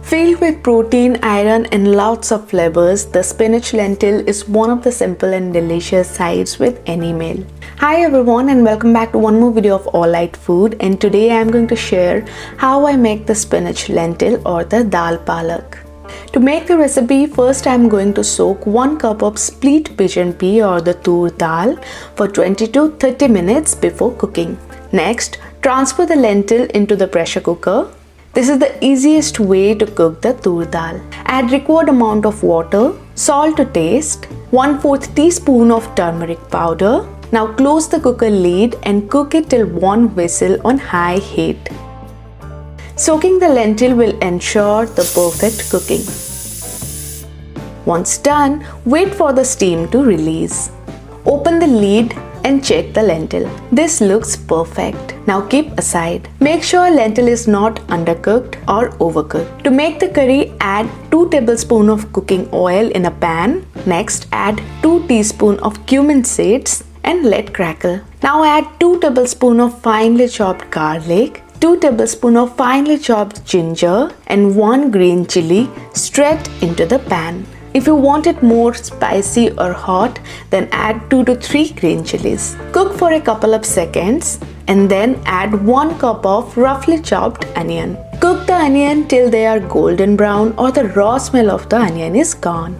Filled with protein, iron and lots of flavors, the spinach lentil is one of the simple and delicious sides with any meal. Hi everyone and welcome back to one more video of All Lite Food, and today I am going to share how I make the spinach lentil or the Dal Palak. To make the recipe, first I am going to soak 1 cup of split pigeon pea or the tur dal for 20 to 30 minutes before cooking. Next, transfer the lentil into the pressure cooker. This is the easiest way to cook the tur dal. Add required amount of water, salt to taste, 1/4 teaspoon of turmeric powder. Now close the cooker lid and cook it till 1 whistle on high heat. Soaking the lentil will ensure the perfect cooking. Once done, wait for the steam to release. Open the lid and check the lentil. This looks perfect. Now keep aside. Make sure lentil is not undercooked or overcooked. To make the curry, add 2 tablespoons of cooking oil in a pan. Next, add 2 teaspoons of cumin seeds and let crackle. Now add 2 tablespoons of finely chopped garlic, 2 tablespoons of finely chopped ginger and 1 green chili straight into the pan. If you want it more spicy or hot, then add 2 to 3 green chilies. Cook for a couple of seconds and then add 1 cup of roughly chopped onion. Cook the onion till they are golden brown or the raw smell of the onion is gone.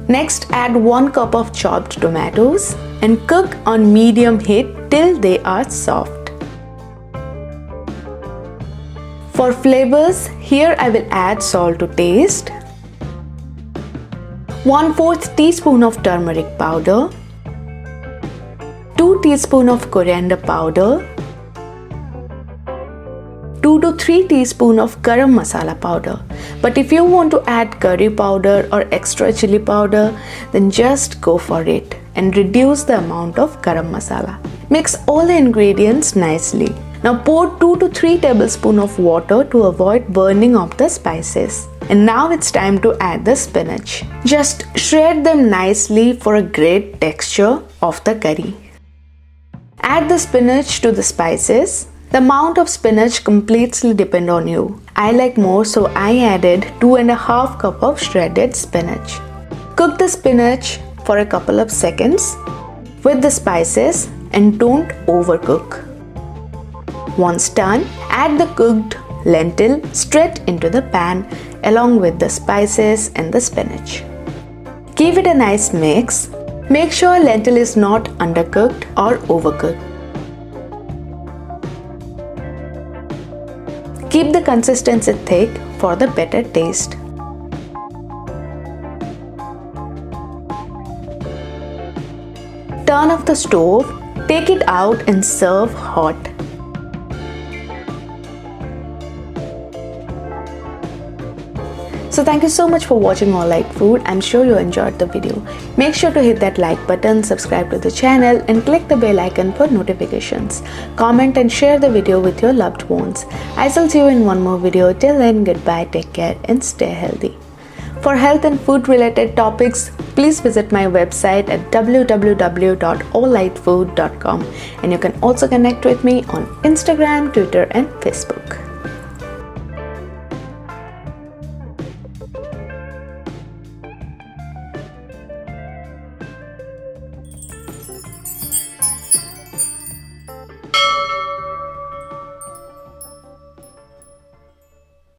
Next, add 1 cup of chopped tomatoes and cook on medium heat till they are soft. For flavors, here I will add salt to taste, 1/4 teaspoon of turmeric powder, 2 teaspoons of coriander powder, 2 to 3 teaspoons of garam masala powder. But if you want to add curry powder or extra chili powder, then just go for it and reduce the amount of garam masala. Mix all the ingredients nicely. Now pour 2 to 3 tablespoons of water to avoid burning of the spices. And now it's time to add the spinach. Just shred them nicely for a great texture of the curry. Add the spinach to the spices. The amount of spinach completely depends on you. I like more, so I added 2.5 cup of shredded spinach. Cook the spinach for a couple of seconds with the spices and don't overcook. Once done, add the cooked lentil straight into the pan along with the spices and the spinach. Give it a nice mix. Make sure lentil is not undercooked or overcooked. Keep the consistency thick for the better taste. Turn off the stove, take it out and serve hot. So thank you so much for watching All Lite Food. I'm sure you enjoyed the video. Make sure to hit that like button, subscribe to the channel and click the bell icon for notifications. Comment and share the video with your loved ones. I shall see you in one more video. Till then, goodbye, take care and stay healthy. For health and food related topics, please visit my website at www.alllitefood.com, and you can also connect with me on Instagram, Twitter and Facebook.